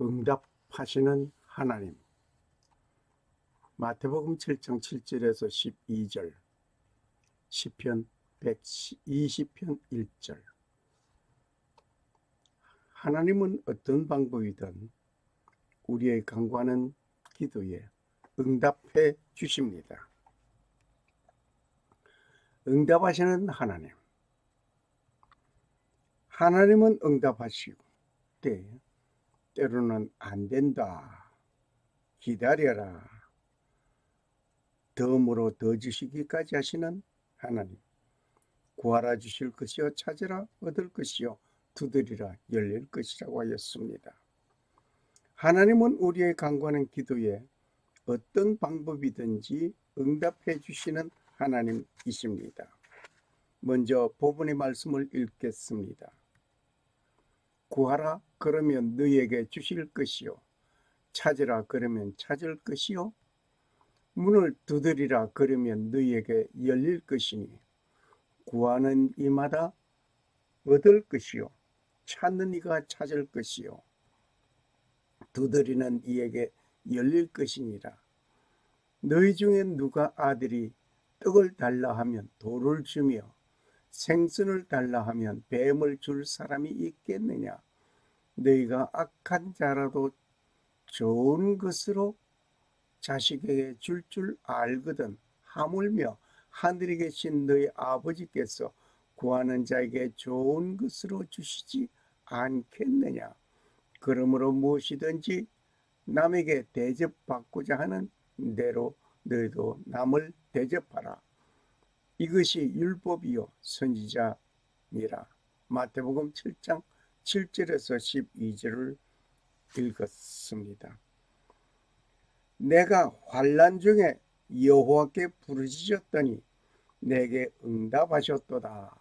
응답하시는 하나님. 마태복음 7장 7절에서 12절, 시편 120편 1절. 하나님은 어떤 방법이든 우리의 간구하는 기도에 응답해 주십니다. 응답하시는 하나님. 하나님은 응답하시고 때로는 안 된다, 기다려라, 덤으로 더 주시기까지 하시는 하나님. 구하라 주실 것이요 찾으라 얻을 것이요 두드리라 열릴 것이라고 하였습니다. 하나님은 우리의 간구하는 기도에 어떤 방법이든지 응답해 주시는 하나님이십니다. 먼저 본문의 말씀을 읽겠습니다. 구하라 그러면 너희에게 주실 것이요 찾으라 그러면 찾을 것이요 문을 두드리라 그러면 너희에게 열릴 것이니 구하는 이마다 얻을 것이요 찾는 이가 찾을 것이요 두드리는 이에게 열릴 것이니라. 너희 중에 누가 아들이 떡을 달라 하면 돌을 주며 생선을 달라 하면 뱀을 줄 사람이 있겠느냐. 너희가 악한 자라도 좋은 것으로 자식에게 줄 알거든 하물며 하늘에 계신 너희 아버지께서 구하는 자에게 좋은 것으로 주시지 않겠느냐. 그러므로 무엇이든지 남에게 대접받고자 하는 대로 너희도 남을 대접하라. 이것이 율법이요 선지자니라. 마태복음 7장 7절에서 12절을 읽었습니다. 내가 환난 중에 여호와께 부르짖었더니 내게 응답하셨도다.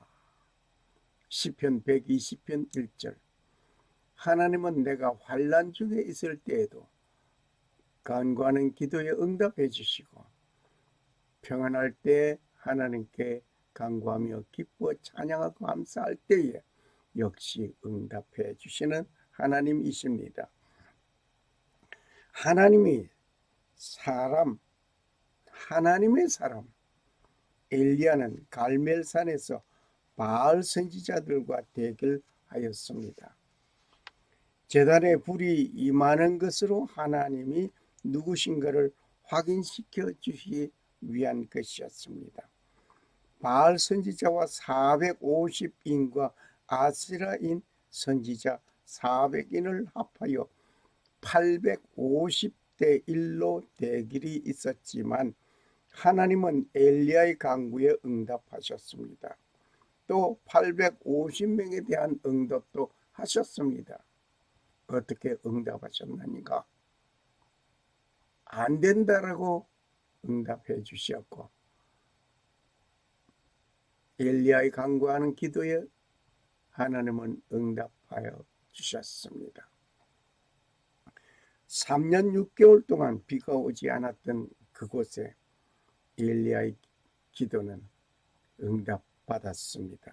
시편 120편 1절. 하나님은 내가 환난 중에 있을 때에도 간구하는 기도에 응답해 주시고 평안할 때 하나님께 간구하며 기뻐 찬양하고 감사할 때에 역시 응답해 주시는 하나님이십니다. 하나님의 사람 엘리야는 갈멜산에서 바알 선지자들과 대결하였습니다. 제단에 불이 임하는 것으로 하나님이 누구신가를 확인시켜 주시기 위한 것이었습니다. 바알 선지자와 450인과 아세라인 선지자 400인을 합하여 850대 1로 대결이 있었지만 하나님은 엘리야의 간구에 응답하셨습니다. 또 850명에 대한 응답도 하셨습니다. 어떻게 응답하셨나니까? 안 된다라고 응답해 주셨고 엘리야의 간구하는 기도에 하나님은 응답하여 주셨습니다. 3년 6개월 동안 비가 오지 않았던 그곳에 엘리야의 기도는 응답받았습니다.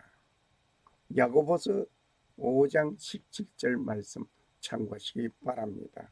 야고보서 5장 17절 말씀 참고하시기 바랍니다.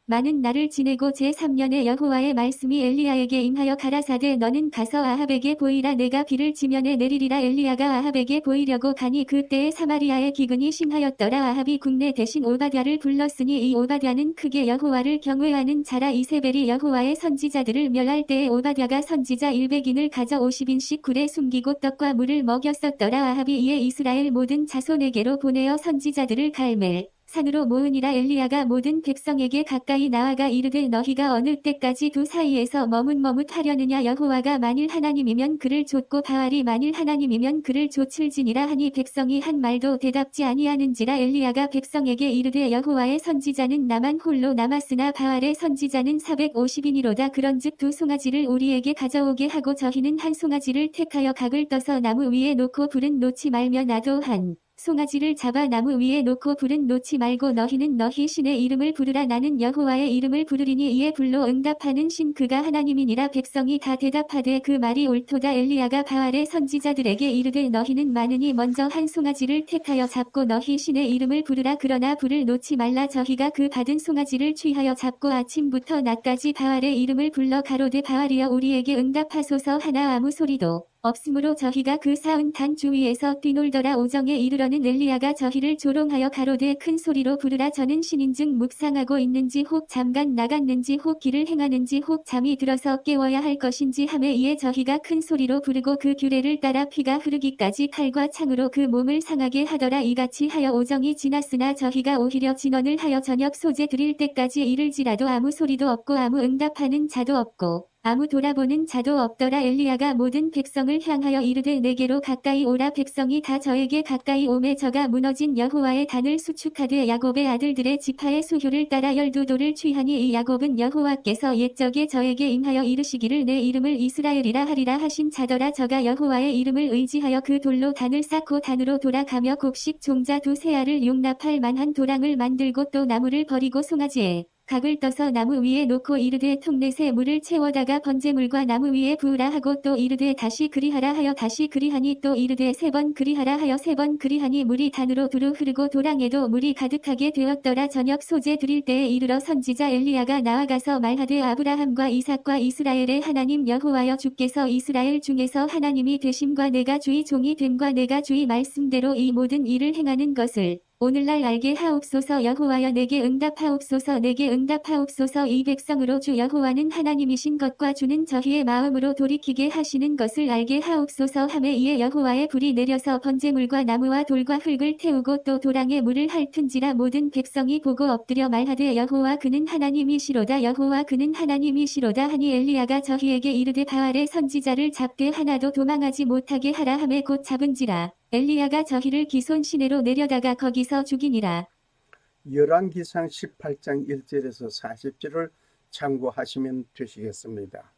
많은 날을 지내고 제3년에 여호와의 말씀이 엘리야에게 임하여 가라사대 너는 가서 아합에게 보이라. 내가 비를 지면에 내리리라. 엘리야가 아합에게 보이려고 가니 그때에 사마리아의 기근이 심하였더라. 아합이 국내 대신 오바댜를 불렀으니 이 오바댜는 크게 여호와를 경외하는 자라. 이세벨이 여호와의 선지자들을 멸할 때에 오바댜가 선지자 100인을 가져 50인씩 굴에 숨기고 떡과 물을 먹였었더라. 아합이 이에 이스라엘 모든 자손에게로 보내어 선지자들을 갈멜 산으로 모으니라. 엘리야가 모든 백성에게 가까이 나아가 이르되 너희가 어느 때까지 두 사이에서 머뭇머뭇하려느냐. 여호와가 만일 하나님이면 그를 좇고 바알이 만일 하나님이면 그를 좇을지니라 하니 백성이 한 말도 대답지 아니하는지라. 엘리야가 백성에게 이르되 여호와의 선지자는 나만 홀로 남았으나 바알의 선지자는 450인이로다. 그런즉 두 송아지를 우리에게 가져오게 하고 저희는 한 송아지를 택하여 각을 떠서 나무 위에 놓고 불은 놓지 말며 나도 한 송아지를 잡아 나무 위에 놓고 불은 놓지 말고 너희는 너희 신의 이름을 부르라. 나는 여호와의 이름을 부르리니 이에 불로 응답하는 신 그가 하나님이니라. 백성이 다 대답하되 그 말이 옳도다. 엘리야가 바알의 선지자들에게 이르되 너희는 많으니 먼저 한 송아지를 택하여 잡고 너희 신의 이름을 부르라. 그러나 불을 놓지 말라. 저희가 그 받은 송아지를 취하여 잡고 아침부터 낮까지 바알의 이름을 불러 가로되 바알이여 우리에게 응답하소서 하나 아무 소리도 없으므로 저희가 그 사은 단 주위에서 뛰놀더라. 오정에 이르러는 엘리야가 저희를 조롱하여 가로되 큰 소리로 부르라. 저는 신인즉 묵상하고 있는지 혹 잠깐 나갔는지 혹 길을 행하는지 혹 잠이 들어서 깨워야 할 것인지 하매 이에 저희가 큰 소리로 부르고 그 규례를 따라 피가 흐르기까지 칼과 창으로 그 몸을 상하게 하더라. 이같이 하여 오정이 지났으나 저희가 오히려 진언을 하여 저녁 소재 드릴 때까지 이를지라도 아무 소리도 없고 아무 응답하는 자도 없고 아무 돌아보는 자도 없더라. 엘리야가 모든 백성을 향하여 이르되 내게로 가까이 오라. 백성이 다 저에게 가까이 오매 저가 무너진 여호와의 단을 수축하되 야곱의 아들들의 지파의 수효를 따라 12돌을 취하니 이 야곱은 여호와께서 옛적에 저에게 임하여 이르시기를 내 이름을 이스라엘이라 하리라 하신 자더라. 저가 여호와의 이름을 의지하여 그 돌로 단을 쌓고 단으로 돌아가며 곡식 종자 두세 알을 용납할 만한 도랑을 만들고 또 나무를 버리고 송아지에 각을 떠서 나무 위에 놓고 이르되 통넷에 물을 채워다가 번제물과 나무 위에 부으라 하고 또 이르되 다시 그리하라 하여 다시 그리하니 또 이르되 3번 그리하라 하여 3번 그리하니 물이 단으로 두루 흐르고 도랑에도 물이 가득하게 되었더라. 저녁 소재 드릴 때에 이르러 선지자 엘리야가 나아가서 말하되 아브라함과 이삭과 이스라엘의 하나님 여호와여 주께서 이스라엘 중에서 하나님이 되심과 내가 주의 종이 됨과 내가 주의 말씀대로 이 모든 일을 행하는 것을 오늘날 알게 하옵소서. 여호와여 내게 응답하옵소서. 내게 응답하옵소서. 이 백성으로 주 여호와는 하나님이신 것과 주는 저희의 마음으로 돌이키게 하시는 것을 알게 하옵소서 하매 이에 여호와의 불이 내려서 번제물과 나무와 돌과 흙을 태우고 또 도랑에 물을 핥은지라. 모든 백성이 보고 엎드려 말하되 여호와 그는 하나님이시로다. 여호와 그는 하나님이시로다 하니 엘리야가 저희에게 이르되 바알의 선지자를 잡되 하나도 도망하지 못하게 하라 하매 곧 잡은지라. 엘리야가 저희를 기손 시내로 내려다가 거기서 죽이니라. 열왕기상 18장 1절에서 40절을 참고하시면 되시겠습니다.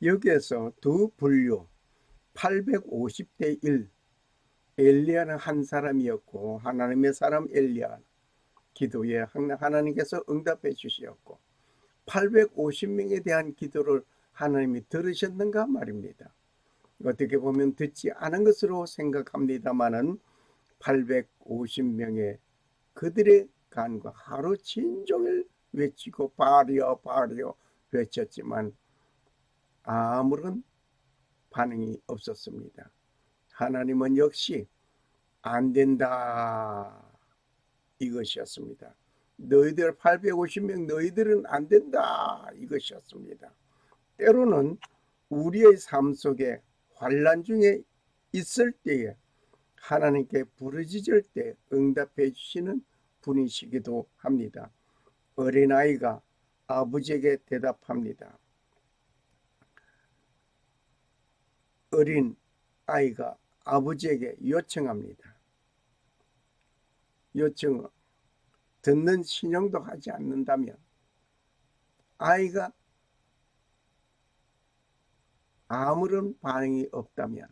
여기에서 두 분류 850대 1 엘리야는 한 사람이었고 하나님의 사람 엘리야 기도에 하나님께서 응답해 주셨고 850명에 대한 기도를 하나님이 들으셨는가 말입니다. 어떻게 보면 듣지 않은 것으로 생각합니다마는 850명의 그들의 간과 하루 진종일 외치고 바알이여 바알이여 외쳤지만 아무런 반응이 없었습니다. 하나님은 역시 안 된다 이것이었습니다. 너희들 850명 너희들은 안 된다 이것이었습니다. 때로는 우리의 삶 속에 환난 중에 있을 때에 하나님께 부르짖을 때 응답해 주시는 분이시기도 합니다. 어린아이가 아버지에게 대답합니다. 어린아이가 아버지에게 요청합니다. 요청을 듣는 신용도 하지 않는다면 아이가 아무런 반응이 없다면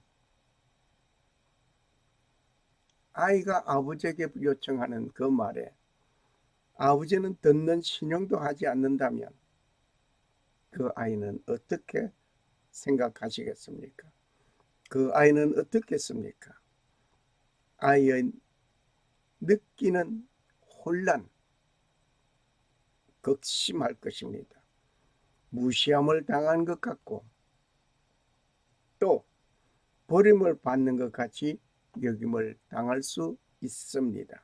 아이가 아버지에게 요청하는 그 말에 아버지는 듣는 신용도 하지 않는다면 그 아이는 어떻게 생각하시겠습니까? 그 아이는 어떻겠습니까? 아이의 느끼는 혼란, 극심할 것입니다. 무시함을 당한 것 같고 또 버림을 받는 것 같이 여김을 당할 수 있습니다.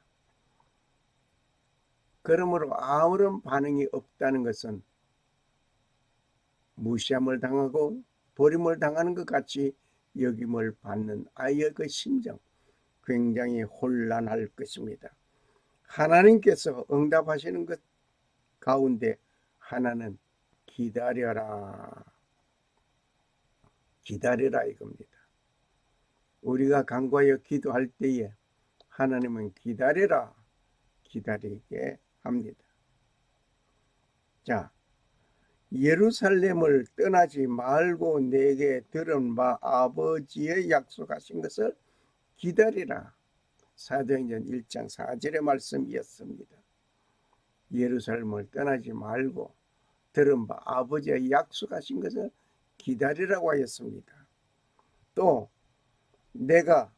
그러므로 아무런 반응이 없다는 것은 무시함을 당하고 버림을 당하는 것 같이 여김을 받는 아이의 그 심정 굉장히 혼란할 것입니다. 하나님께서 응답하시는 것 가운데 하나는 기다려라. 기다려라 이겁니다. 우리가 간과하여 기도할 때에 하나님은 기다려라. 기다리게 합니다. 자, 예루살렘을 떠나지 말고 내게 들은 바 아버지의 약속하신 것을 기다리라. 사도행전 1장 4절의 말씀이었습니다. 예루살렘을 떠나지 말고 들은 바 아버지의 약속하신 것을 기다리라고 하였습니다. 또 내가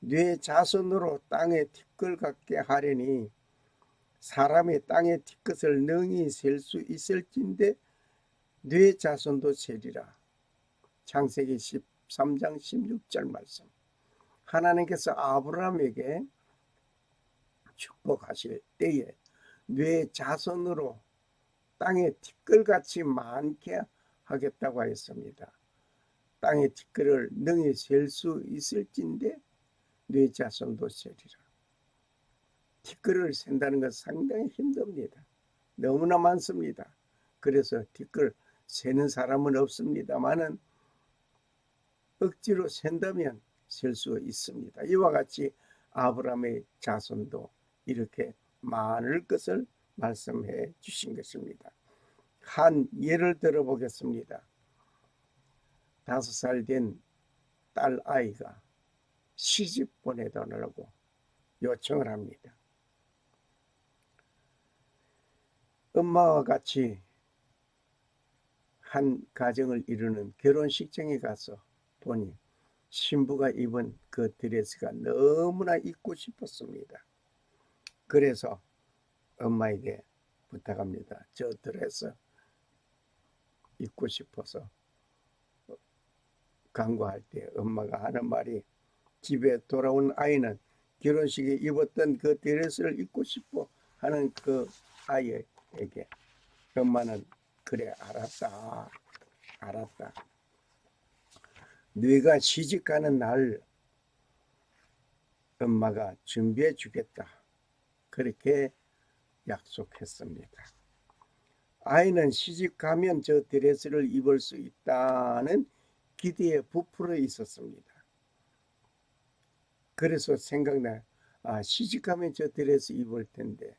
네 자손으로 땅에 티끌 같게 하려니 사람의 땅에 티끌을 능히 셀 수 있을진데 네 자손도 세리라. 창세기 13장 16절 말씀. 하나님께서 아브라함에게 축복하실 때에 네 자손으로 땅에 티끌같이 많게 하겠다고 하였습니다. 땅에 티끌을 능히 셀 수 있을진데 네 자손도 세리라. 티끌을 센다는 건 상당히 힘듭니다. 너무나 많습니다. 그래서 티끌 세는 사람은 없습니다만은 억지로 센다면 셀 수 있습니다. 이와 같이 아브라함의 자손도 이렇게 많을 것을 말씀해 주신 것입니다. 한 예를 들어 보겠습니다. 5살 된 딸 아이가 시집 보내달라고 요청을 합니다. 엄마와 같이 한 가정을 이루는 결혼식장에 가서 보니 신부가 입은 그 드레스가 너무나 입고 싶었습니다. 그래서 엄마에게 부탁합니다. 저 드레스 입고 싶어서 간구할 때 엄마가 하는 말이 집에 돌아온 아이는 결혼식에 입었던 그 드레스를 입고 싶어 하는 그 아이에게 엄마는 그래 알았다. 네가 시집가는 날 엄마가 준비해 주겠다. 그렇게 약속했습니다. 아이는 시집가면 저 드레스를 입을 수 있다는 기대에 부풀어 있었습니다. 그래서 생각나 시집가면 저 드레스 입을 텐데.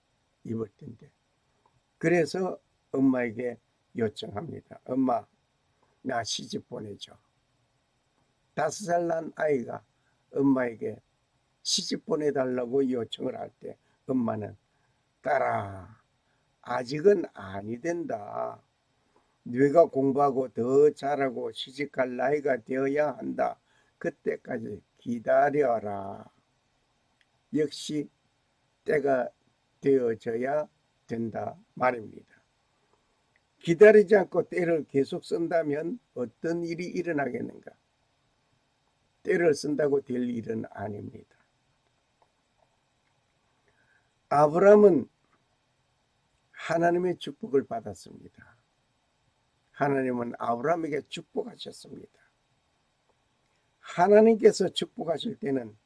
그래서 엄마에게 요청합니다. 엄마, 나 시집 보내줘. 5살 난 아이가 엄마에게 시집 보내달라고 요청을 할 때 엄마는 딸아, 아직은 아니 된다. 네가 공부하고 더 잘하고 시집갈 나이가 되어야 한다. 그때까지 기다려라. 역시 때가 되어져야 된다 말입니다. 기다리지 않고 때를 계속 쓴다면 어떤 일이 일어나겠는가? 때를 쓴다고 될 일은 아닙니다. 아브라함은 하나님의 축복을 받았습니다. 하나님은 아브라함에게 축복하셨습니다. 하나님께서 축복하실 때는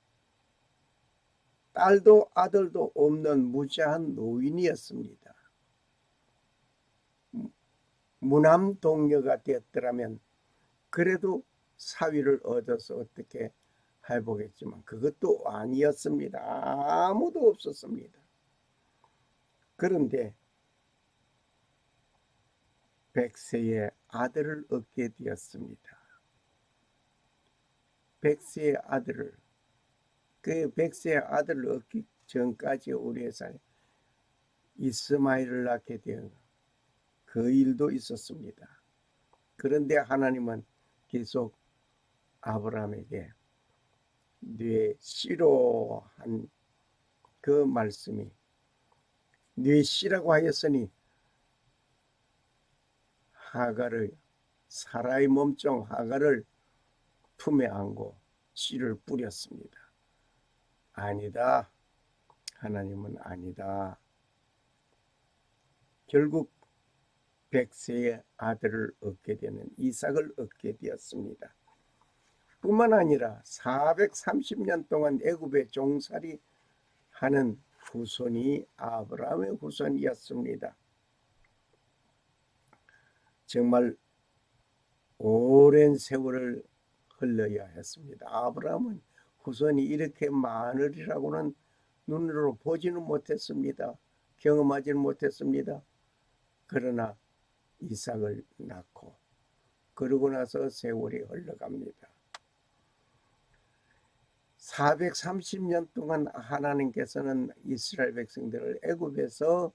딸도 아들도 없는 무지한 노인이었습니다. 무남동녀가 되었더라면 그래도 사위를 얻어서 어떻게 해보겠지만 그것도 아니었습니다. 아무도 없었습니다. 그런데 100세의 아들을 얻게 되었습니다. 100세의 아들을, 그 100세의 아들을 얻기 전까지 우리의 삶에 이스마엘을 낳게 되어 그 일도 있었습니다. 그런데 하나님은 계속 아브라함에게 네 씨로 한 그 말씀이 네 씨라고 하였으니 하갈을, 사라의 몸종 하갈을 품에 안고 씨를 뿌렸습니다. 아니다. 하나님은 아니다. 결국 100세의 아들을 얻게 되는 이삭을 얻게 되었습니다. 뿐만 아니라 430년 동안 애굽에 종살이 하는 후손이 아브라함의 후손이었습니다. 정말 오랜 세월을 흘러야 했습니다. 아브라함은 후손이 이렇게 많으리라고는 눈으로 보지는 못했습니다. 경험하지는 못했습니다. 그러나 이삭을 낳고 그러고 나서 세월이 흘러갑니다. 430년 동안 하나님께서는 이스라엘 백성들을 애굽에서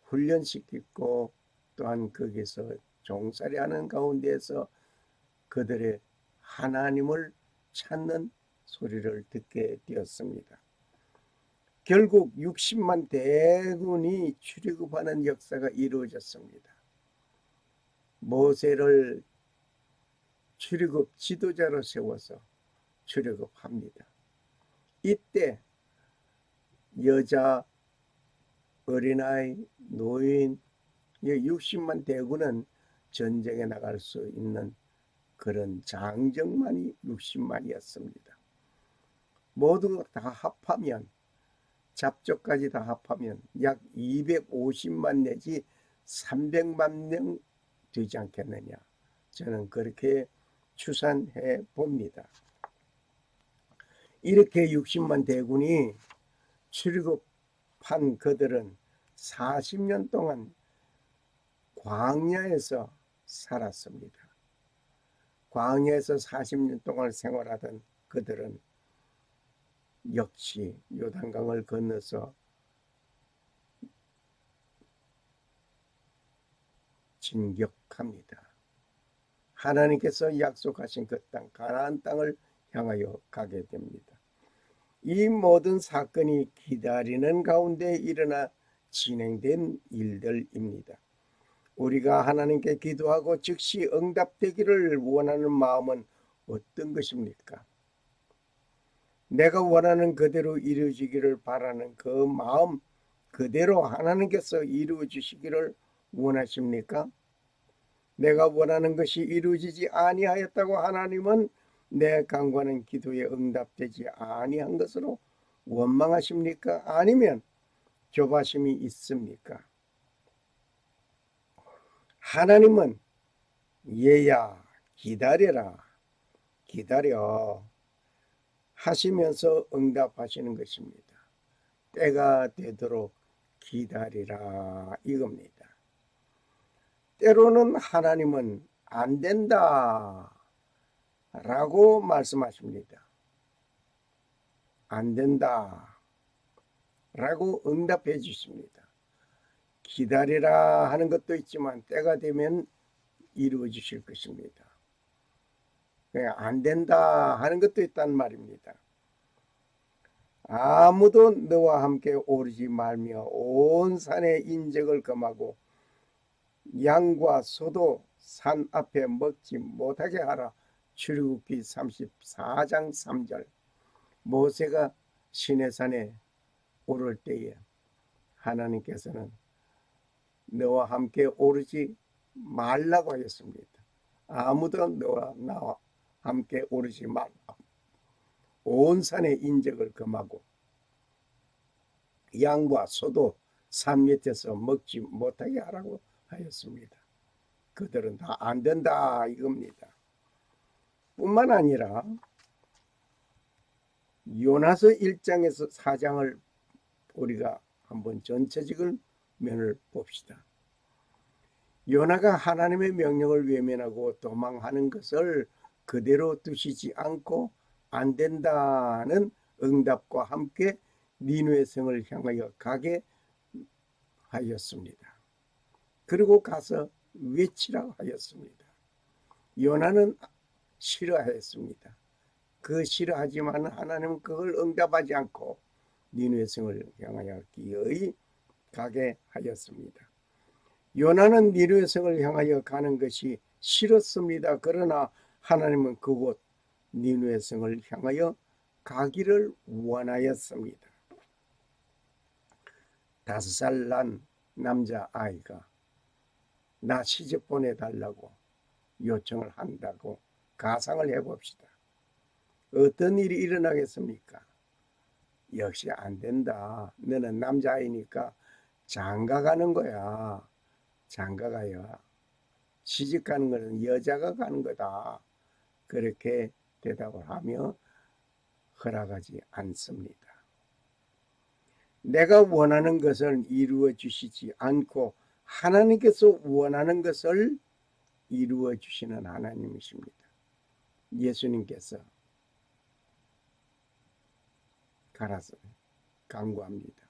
훈련시키고 또한 거기서 종살이하는 가운데에서 그들의 하나님을 찾는 소리를 듣게 되었습니다. 결국 60만 대군이 출애굽하는 역사가 이루어졌습니다. 모세를 출애굽 지도자로 세워서 출애굽합니다. 이때 여자, 어린아이, 노인 60만 대군은 전쟁에 나갈 수 있는 그런 장정만이 60만이었습니다. 모두 다 합하면 잡족까지 다 합하면 약 250만 내지 300만 명 되지 않겠느냐. 저는 그렇게 추산해 봅니다. 이렇게 60만 대군이 출애굽한 그들은 40년 동안 광야에서 살았습니다. 광야에서 40년 동안 생활하던 그들은 역시 요단강을 건너서 진격합니다. 하나님께서 약속하신 그 땅, 가나안 땅을 향하여 가게 됩니다. 이 모든 사건이 기다리는 가운데 일어나 진행된 일들입니다. 우리가 하나님께 기도하고 즉시 응답되기를 원하는 마음은 어떤 것입니까? 내가 원하는 그대로 이루어지기를 바라는 그 마음 그대로 하나님께서 이루어 주시기를 원하십니까? 내가 원하는 것이 이루어지지 아니하였다고 하나님은 내 간구하는 기도에 응답되지 아니한 것으로 원망하십니까? 아니면 조바심이 있습니까? 하나님은 얘야 기다려라, 기다려 하시면서 응답하시는 것입니다. 때가 되도록 기다리라 이겁니다. 때로는 하나님은 안 된다 라고 말씀하십니다. 안 된다 라고 응답해 주십니다. 기다리라 하는 것도 있지만 때가 되면 이루어 주실 것입니다. 안 된다 하는 것도 있단 말입니다. 아무도 너와 함께 오르지 말며 온 산의 인적을 금하고 양과 소도 산 앞에 먹지 못하게 하라. 출애굽기 34장 3절. 모세가 시내산에 오를 때에 하나님께서는 너와 함께 오르지 말라고 하였습니다. 아무도 너와 나와 함께 오르지 말라. 온 산의 인적을 금하고 양과 소도 산 밑에서 먹지 못하게 하라고 하였습니다. 그들은 다 안 된다 이겁니다. 뿐만 아니라 요나서 1장에서 4장을 우리가 한번 전체적인 면을 봅시다. 요나가 하나님의 명령을 외면하고 도망하는 것을 그대로 두시지 않고 안 된다는 응답과 함께 니느웨 성을 향하여 가게 하였습니다. 그리고 가서 외치라고 하였습니다. 요나는 싫어했습니다. 그 싫어하지만 하나님은 그걸 응답하지 않고 니느웨 성을 향하여 기어이 가게 하였습니다. 요나는 니느웨 성을 향하여 가는 것이 싫었습니다. 그러나 하나님은 그곳 니느웨 성을 향하여 가기를 원하였습니다. 5살 난 남자아이가 나 시집 보내달라고 요청을 한다고 가상을 해봅시다. 어떤 일이 일어나겠습니까? 역시 안 된다. 너는 남자아이니까 장가 가는 거야. 장가 가야. 시집 가는 것은 여자가 가는 거다. 그렇게 대답을 하며 허락하지 않습니다. 내가 원하는 것을 이루어 주시지 않고 하나님께서 원하는 것을 이루어 주시는 하나님이십니다. 예수님께서 가라사 간구합니다.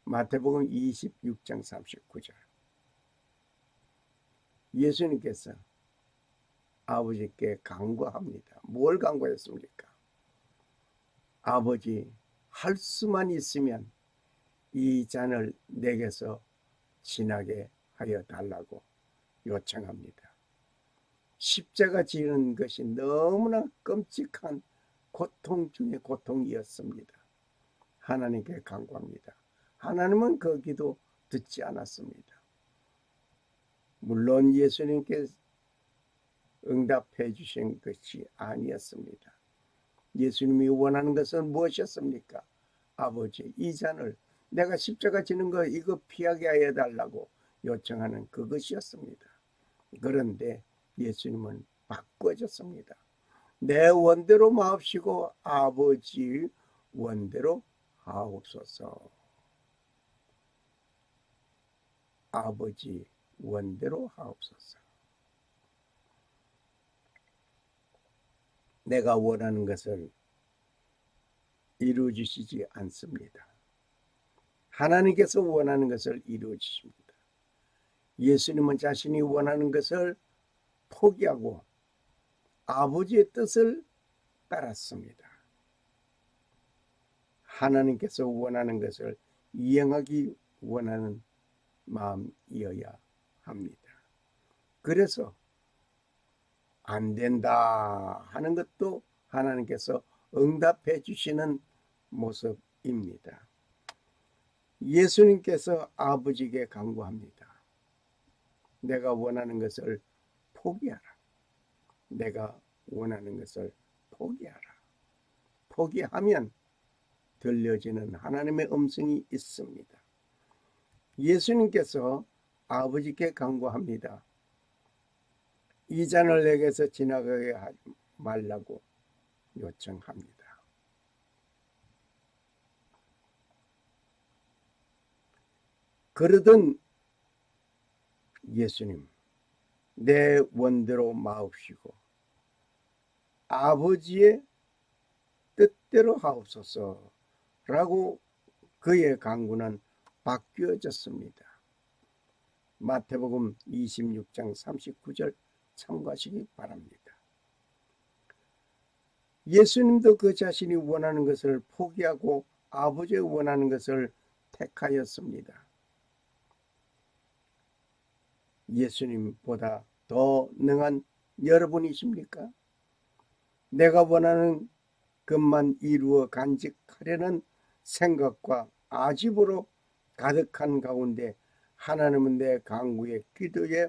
마태복음 26장 39절. 예수님께서 아버지께 간구합니다. 뭘 간구했습니까? 아버지, 할 수만 있으면 이 잔을 내게서 지나게 하여 달라고 요청합니다. 십자가 지는 것이 너무나 끔찍한 고통 중의 고통이었습니다. 하나님께 간구합니다. 하나님은 그 기도 듣지 않았습니다. 물론 예수님께 응답해 주신 것이 아니었습니다. 예수님이 원하는 것은 무엇이었습니까? 아버지, 이 잔을 내가 십자가 지는 거 이거 피하게 하여 달라고 요청하는 그것이었습니다. 그런데 예수님은 바꿔줬습니다. 내 원대로 마옵시고 아버지 원대로 하옵소서. 아버지 원대로 하옵소서. 내가 원하는 것을 이루어 주시지 않습니다. 하나님께서 원하는 것을 이루어 주십니다. 예수님은 자신이 원하는 것을 포기하고 아버지의 뜻을 따랐습니다. 하나님께서 원하는 것을 이행하기 원하는 마음이어야 합니다. 그래서 안 된다 하는 것도 하나님께서 응답해 주시는 모습입니다. 예수님께서 아버지에게 간구합니다. 내가 원하는 것을 포기하라. 내가 원하는 것을 포기하라. 포기하면 들려지는 하나님의 음성이 있습니다. 예수님께서 아버지께 간구합니다. 이 잔을 내게서 지나가게 하지 말라고 요청합니다. 그러던 예수님, 내 원대로 마옵시고 아버지의 뜻대로 하옵소서라고 그의 간구는 바뀌어졌습니다. 마태복음 26장 39절 참고하시기 바랍니다. 예수님도 그 자신이 원하는 것을 포기하고 아버지의 원하는 것을 택하였습니다. 예수님보다 더 능한 여러분이십니까? 내가 원하는 것만 이루어 간직하려는 생각과 아집으로 가득한 가운데 하나님은 내 간구의 기도에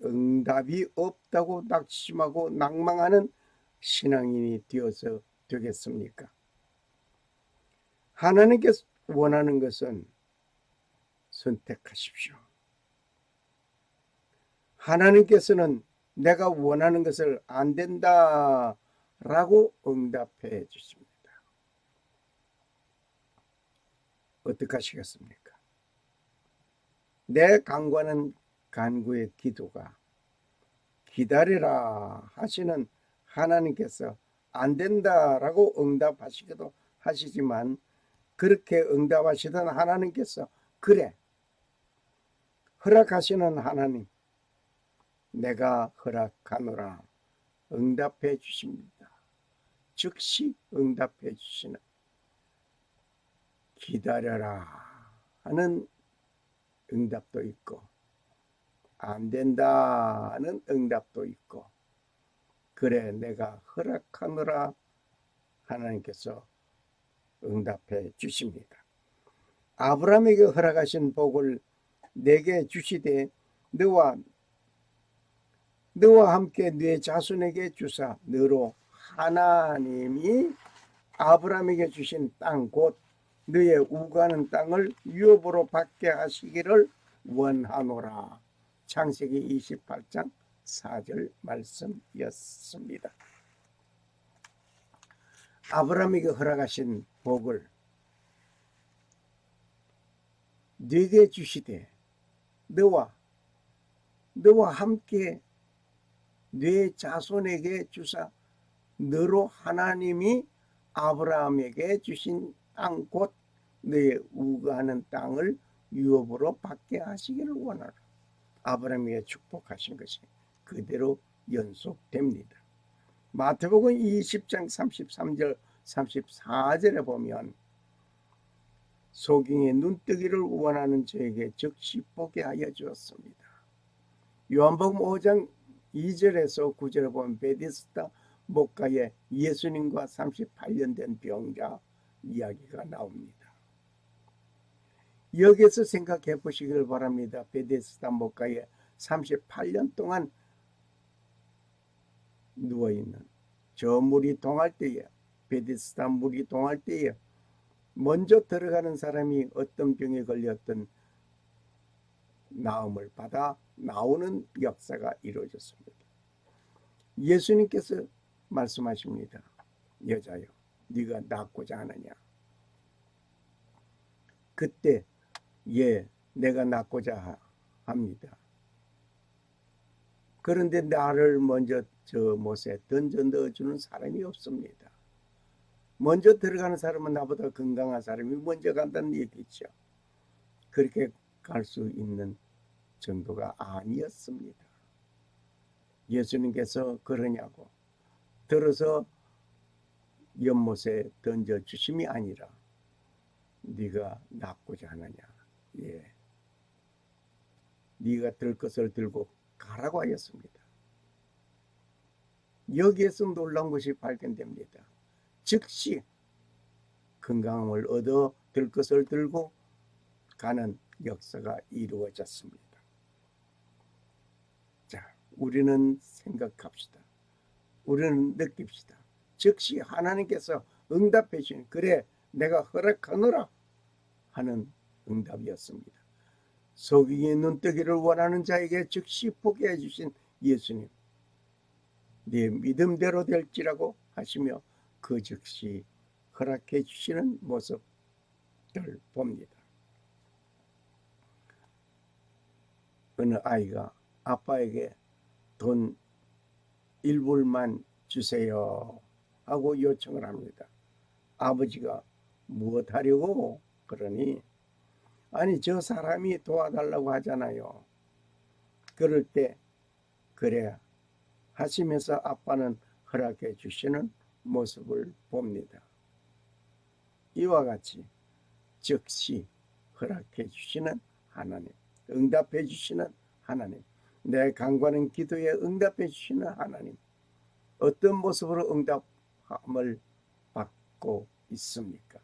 응답이 없다고 낙심하고 낭망하는 신앙인이 되어서 되겠습니까? 하나님께서 원하는 것은 선택하십시오. 하나님께서는 내가 원하는 것을 안 된다라고 응답해 주십니다. 어떻게 하시겠습니까? 내 간구하는 간구의 기도가 기다리라 하시는 하나님께서 안 된다라고 응답하시기도 하시지만 그렇게 응답하시던 하나님께서 그래 허락하시는 하나님 내가 허락하노라 응답해 주십니다. 즉시 응답해 주시는 기다려라 하는 응답도 있고 안 된다는 응답도 있고 그래 내가 허락하노라 하나님께서 응답해 주십니다. 아브라함에게 허락하신 복을 내게 주시되 너와 함께 네 자손에게 주사 너로 하나님이 아브라함에게 주신 땅 곧 너의 우가는 땅을 유업으로 받게 하시기를 원하노라. 창세기 28장 4절 말씀이었습니다. 아브라함에게 허락하신 복을 네게 주시되 너와 함께 네 자손에게 주사 너로 하나님이 아브라함에게 주신 땅 곧 너의 우거하는 땅을 유업으로 받게 하시기를 원하라. 아브라함에게 축복하신 것이 그대로 연속됩니다. 마태복음 20장 33절 34절에 보면 소경의 눈뜨기를 원하는 저에게 즉시 보게 하여 주었습니다. 요한복음 5장 2절에서 9절에 보면 베데스다 목가에 예수님과 38년 된 병자 이야기가 나옵니다. 여기서 생각해 보시길 바랍니다. 베데스다 목가에 38년 동안 누워있는 저 물이 동할 때에, 베데스다 물이 동할 때에 먼저 들어가는 사람이 어떤 병에 걸렸던 나음을 받아 나오는 역사가 이루어졌습니다. 예수님께서 말씀하십니다. 여자여, 네가 낫고자 하느냐? 그때 예, 내가 낫고자 합니다. 그런데 나를 먼저 저 못에 던져 넣어주는 사람이 없습니다. 먼저 들어가는 사람은 나보다 건강한 사람이 먼저 간다는 얘기죠. 그렇게 갈 수 있는 정도가 아니었습니다. 예수님께서 그러냐고 들어서 연못에 던져주심이 아니라 네가 낫고자 하느냐? 예, 네가 들 것을 들고 가라고 하였습니다. 여기에서 놀라운 것이 발견됩니다. 즉시 건강함을 얻어 들 것을 들고 가는 역사가 이루어졌습니다. 자, 우리는 생각합시다. 우리는 느낍시다. 즉시 하나님께서 응답해 주신 그래 내가 허락하노라 하는 응답이었습니다. 소경의 눈뜨기를 원하는 자에게 즉시 보게 해주신 예수님, 네 믿음대로 될지라고 하시며 그 즉시 허락해 주시는 모습을 봅니다. 어느 아이가 아빠에게 돈 1불만 주세요 하고 요청을 합니다. 아버지가 무엇 하려고 그러니 아니 저 사람이 도와달라고 하잖아요. 그럴 때 그래 하시면서 아빠는 허락해 주시는 모습을 봅니다. 이와 같이 즉시 허락해 주시는 하나님, 응답해 주시는 하나님, 내 간구하는 기도에 응답해 주시는 하나님, 어떤 모습으로 응답함을 받고 있습니까?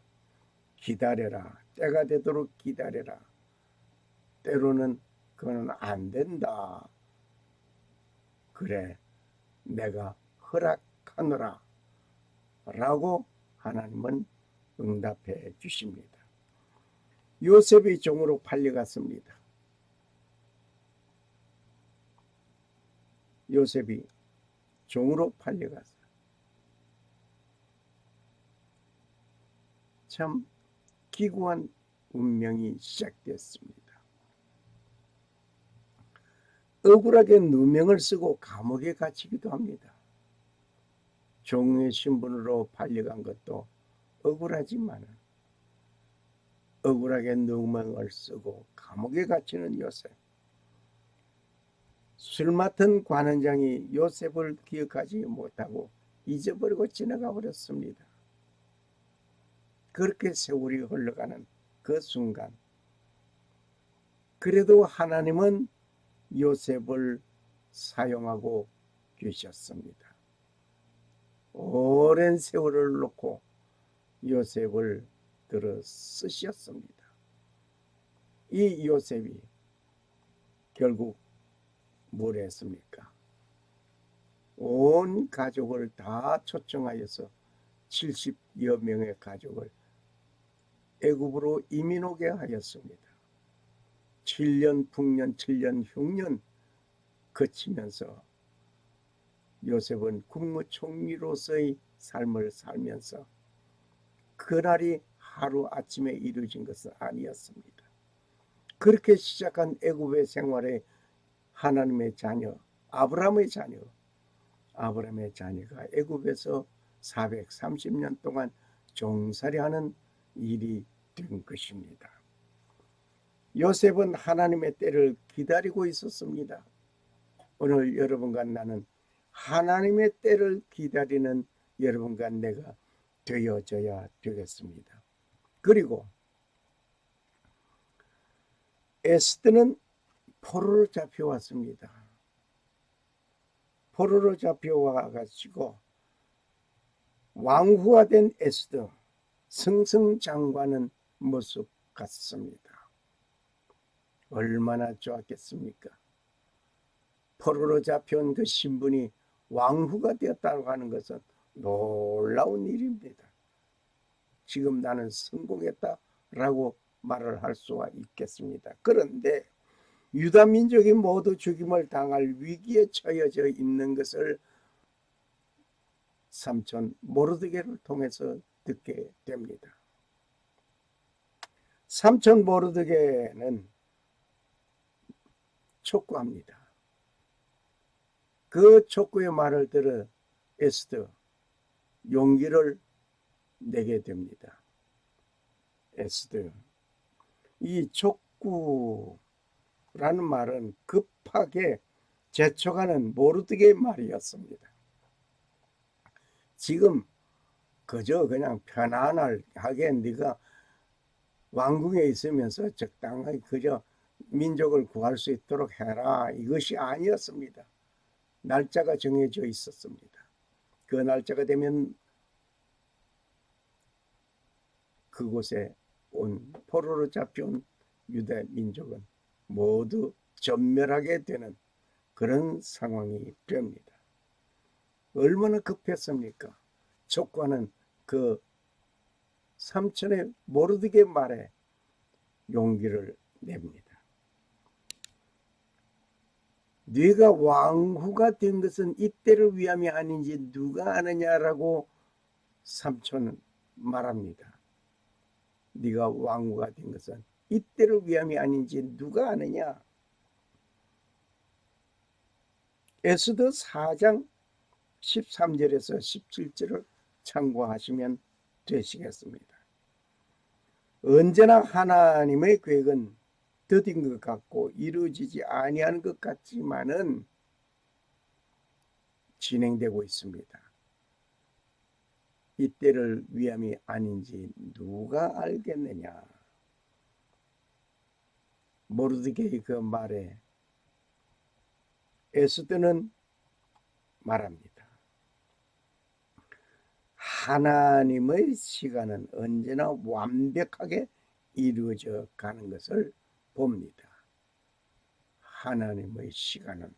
기다려라. 때가 되도록 기다려라. 때로는 그거는 안 된다. 그래 내가 허락하노라 라고 하나님은 응답해 주십니다. 요셉이 종으로 팔려갔습니다. 요셉이 종으로 팔려갔어요. 참 기구한 운명이 시작됐습니다. 억울하게 누명을 쓰고 감옥에 갇히기도 합니다. 종의 신분으로 팔려간 것도 억울하지만 억울하게 누명을 쓰고 감옥에 갇히는 요셉. 술 맡은 관원장이 요셉을 기억하지 못하고 잊어버리고 지나가 버렸습니다. 그렇게 세월이 흘러가는 그 순간 그래도 하나님은 요셉을 사용하고 계셨습니다. 오랜 세월을 놓고 요셉을 들어 쓰셨습니다. 이 요셉이 결국 뭘 했습니까? 온 가족을 다 초청하여서 70여 명의 가족을 애굽으로 이민 오게 하였습니다. 7년 풍년 7년 흉년 거치면서 요셉은 국무총리로서의 삶을 살면서 그날이 하루아침에 이루어진 것은 아니었습니다. 그렇게 시작한 애굽의 생활에 하나님의 자녀, 아브라함의 자녀, 아브라함의 자녀가 애굽에서 430년 동안 종살이하는 일이 된 것입니다. 요셉은 하나님의 때를 기다리고 있었습니다. 오늘 여러분과 나는 하나님의 때를 기다리는 여러분과 내가 되어져야 되겠습니다. 그리고 에스더는 포로로 잡혀왔습니다. 포로로 잡혀와가지고 왕후가 된 에스더, 승승장구하는 모습 같습니다. 얼마나 좋았겠습니까? 포로로 잡혀온 그 신분이 왕후가 되었다고 하는 것은 놀라운 일입니다. 지금 나는 성공했다라고 말을 할 수가 있겠습니다. 그런데 유다 민족이 모두 죽임을 당할 위기에 처해져 있는 것을 삼촌 모르드게를 통해서 듣게 됩니다. 삼촌 모르드게는 촉구합니다. 그 촉구의 말을 들어 에스더 용기를 내게 됩니다. 에스더, 이 촉구라는 말은 급하게 재촉하는 모르드게의 말이었습니다. 지금 그저 그냥 편안하게 네가 왕궁에 있으면서 적당하게 그저 민족을 구할 수 있도록 해라, 이것이 아니었습니다. 날짜가 정해져 있었습니다. 그 날짜가 되면 그곳에 온 포로로 잡혀온 유대 민족은 모두 전멸하게 되는 그런 상황이 됩니다. 얼마나 급했습니까? 촉구하는 그 삼촌의 모르드게 말에 용기를 냅니다. 네가 왕후가 된 것은 이때를 위함이 아닌지 누가 아느냐라고 삼촌은 말합니다. 네가 왕후가 된 것은 이때를 위함이 아닌지 누가 아느냐. 에스더 4장 13절에서 17절을 참고하시면 되시겠습니다. 언제나 하나님의 계획은 더딘 것 같고 이루어지지 아니하는 것 같지만은 진행되고 있습니다. 이때를 위함이 아닌지 누가 알겠느냐. 모르드게의 그 말에 에스더는 말합니다. 하나님의 시간은 언제나 완벽하게 이루어져 가는 것을 봅니다. 하나님의 시간은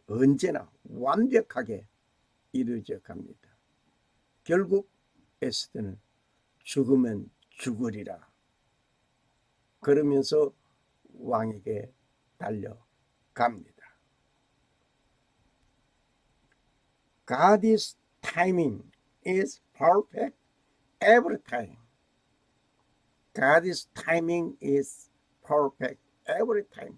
언제나 완벽하게 이루어져 갑니다. 결국 에스더는 죽으면 죽으리라 그러면서 왕에게 달려갑니다. God's timing is perfect every time. God's timing is perfect every time.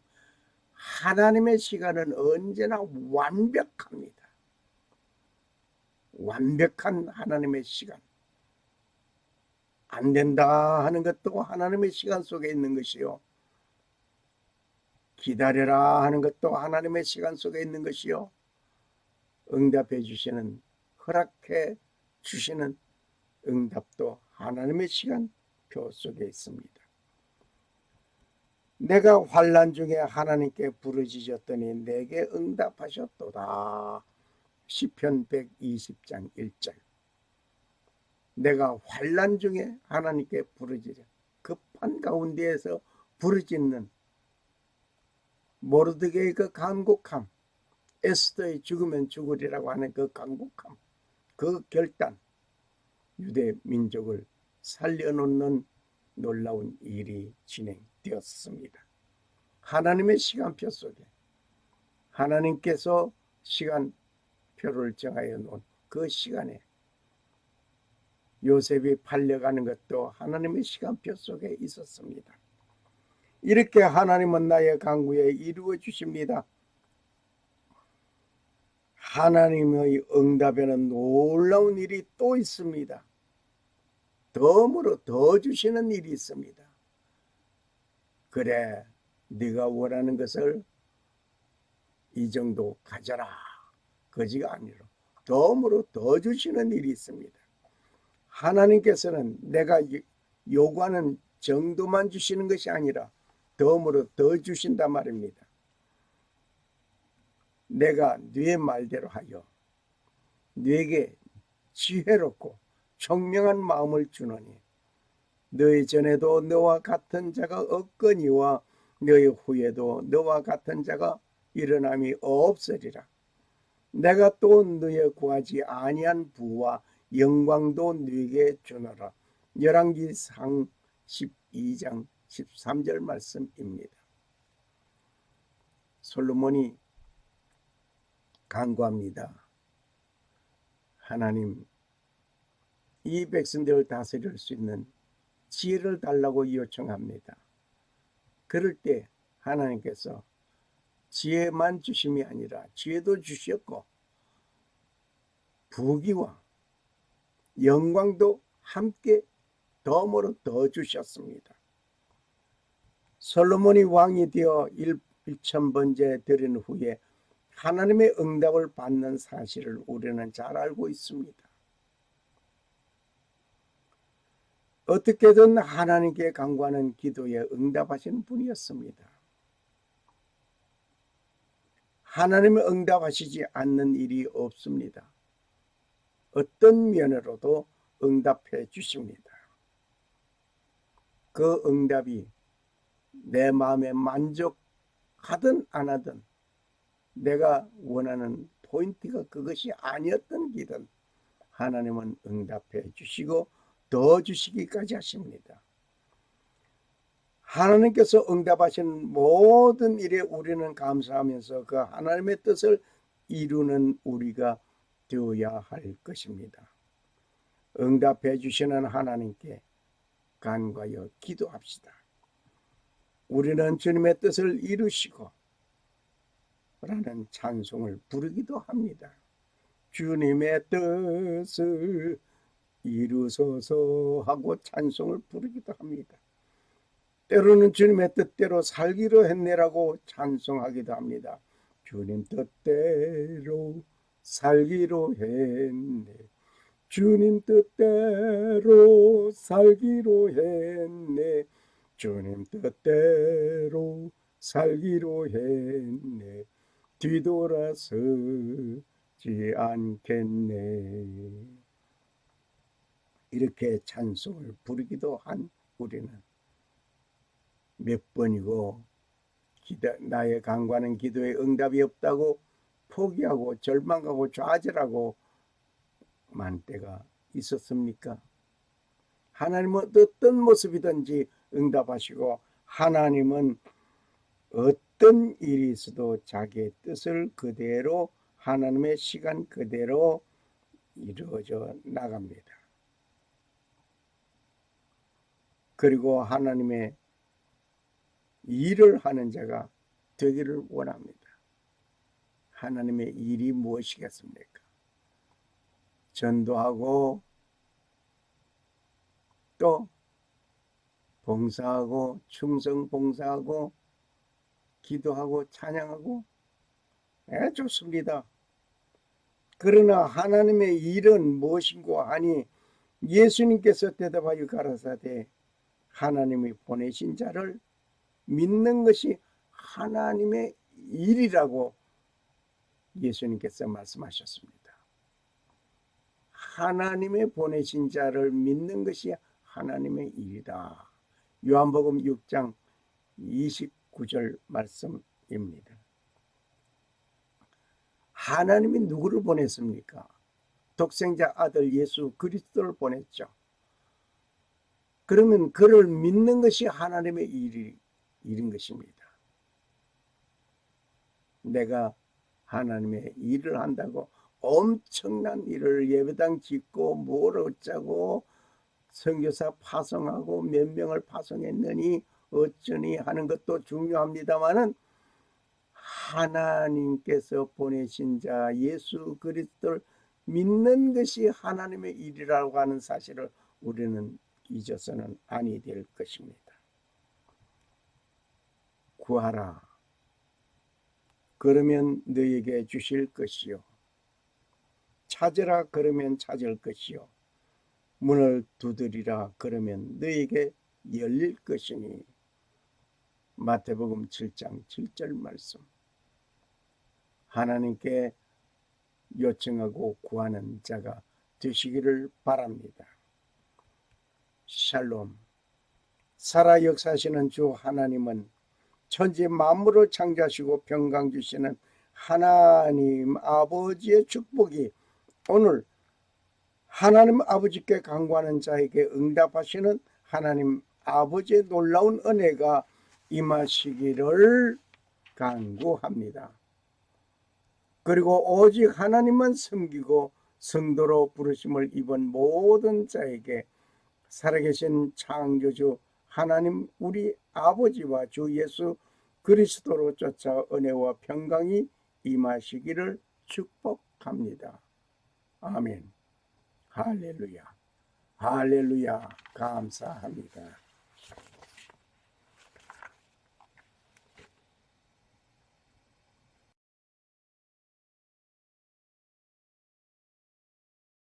하나님의 시간은 언제나 완벽합니다. 완벽한 하나님의 시간. 안 된다 하는 것도 하나님의 시간 속에 있는 것이요. 기다려라 하는 것도 하나님의 시간 속에 있는 것이요. 응답해 주시는, 허락해 주시는 응답도 하나님의 시간표 속에 있습니다. 내가 환난 중에 하나님께 부르짖었더니 내게 응답하셨도다. 시편 120장 1절. 내가 환난 중에 하나님께 부르짖어 급한 가운데에서 부르짖는 모르드게의 그 간곡함, 에스더의 죽으면 죽으리라고 하는 그 간곡함, 그 결단, 유대 민족을 살려놓는 놀라운 일이 진행되었습니다. 하나님의 시간표 속에 하나님께서 시간표를 정하여 놓은 그 시간에 요셉이 팔려가는 것도 하나님의 시간표 속에 있었습니다. 이렇게 하나님은 나의 간구에 이루어 주십니다. 하나님의 응답에는 놀라운 일이 또 있습니다. 덤으로 더 주시는 일이 있습니다. 그래, 네가 원하는 것을 이 정도 가져라. 거지가 아니라 덤으로 더 주시는 일이 있습니다. 하나님께서는 내가 요구하는 정도만 주시는 것이 아니라 덤으로 더 주신단 말입니다. 내가 네 말대로 하여 네게 지혜롭고 총명한 마음을 주노니 너희 전에도 너와 같은 자가 없거니와 너희 후에도 너와 같은 자가 일어남이 없으리라. 내가 또 너희 구하지 아니한 부와 영광도 너에게 주노라. 열왕기상 12장 13절 말씀입니다. 솔로몬이 간구합니다. 하나님, 이 백성들을 다스릴 수 있는 지혜를 달라고 요청합니다. 그럴 때 하나님께서 지혜만 주심이 아니라 지혜도 주셨고 부귀와 영광도 함께 덤으로 더 주셨습니다. 솔로몬이 왕이 되어 1000번째 드린 후에 하나님의 응답을 받는 사실을 우리는 잘 알고 있습니다. 어떻게든 하나님께 간구하는 기도에 응답하시는 분이었습니다. 하나님의 응답하시지 않는 일이 없습니다. 어떤 면으로도 응답해 주십니다. 그 응답이 내 마음에 만족하든 안 하든 내가 원하는 포인트가 그것이 아니었던 기든 하나님은 응답해 주시고 더 주시기까지 하십니다. 하나님께서 응답하신 모든 일에 우리는 감사하면서 그 하나님의 뜻을 이루는 우리가 되어야 할 것입니다. 응답해 주시는 하나님께 간구하여 기도합시다. 우리는 주님의 뜻을 이루시고 라는 찬송을 부르기도 합니다. 주님의 뜻을 이루소서 하고 찬송을 부르기도 합니다. 때로는 주님의 뜻대로 살기로 했네라고 찬송하기도 합니다. 주님 뜻대로 살기로 했네. 주님 뜻대로 살기로 했네. 주님 뜻대로 살기로 했네. 뒤돌아서지 않겠네. 이렇게 찬송을 부르기도 한 우리는 몇 번이고 나의 간구하는 기도에 응답이 없다고 포기하고 절망하고 좌절하고 만 때가 있었습니까? 하나님은 어떤 모습이든지 응답하시고 하나님은 어떤 일이 있어도 자기의 뜻을 그대로 하나님의 시간 그대로 이루어져 나갑니다. 그리고 하나님의 일을 하는 자가 되기를 원합니다. 하나님의 일이 무엇이겠습니까? 전도하고 또 봉사하고 충성 봉사하고 기도하고 찬양하고 좋습니다. 그러나 하나님의 일은 무엇인고 하니 예수님께서 대답하여 가라사대 하나님이 보내신 자를 믿는 것이 하나님의 일이라고 예수님께서 말씀하셨습니다. 하나님의 보내신 자를 믿는 것이 하나님의 일이다. 요한복음 6장 29절 말씀입니다. 하나님이 누구를 보냈습니까? 독생자 아들 예수 그리스도를 보냈죠. 그러면 그를 믿는 것이 하나님의 일인 것입니다. 내가 하나님의 일을 한다고 엄청난 일을 예배당 짓고 뭘 어쩌고 선교사 파송하고 몇 명을 파송했느니 어쩌니 하는 것도 중요합니다마는 하나님께서 보내신 자 예수 그리스도를 믿는 것이 하나님의 일이라고 하는 사실을 우리는 잊어서는 아니 될 것입니다. 구하라. 그러면 너에게 주실 것이요. 찾으라. 그러면 찾을 것이요. 문을 두드리라. 그러면 너에게 열릴 것이니. 마태복음 7장 7절 말씀. 하나님께 요청하고 구하는 자가 되시기를 바랍니다. 샬롬. 살아 역사하시는 주 하나님은 천지 만물을 창조하시고 평강 주시는 하나님 아버지의 축복이 오늘 하나님 아버지께 간구하는 자에게 응답하시는 하나님 아버지의 놀라운 은혜가 임하시기를 간구합니다. 그리고 오직 하나님만 섬기고 성도로 부르심을 입은 모든 자에게 살아계신 창조주 하나님 우리 아버지와 주 예수 그리스도로 쫓아 은혜와 평강이 임하시기를 축복합니다. 아멘. 할렐루야. 할렐루야. 감사합니다.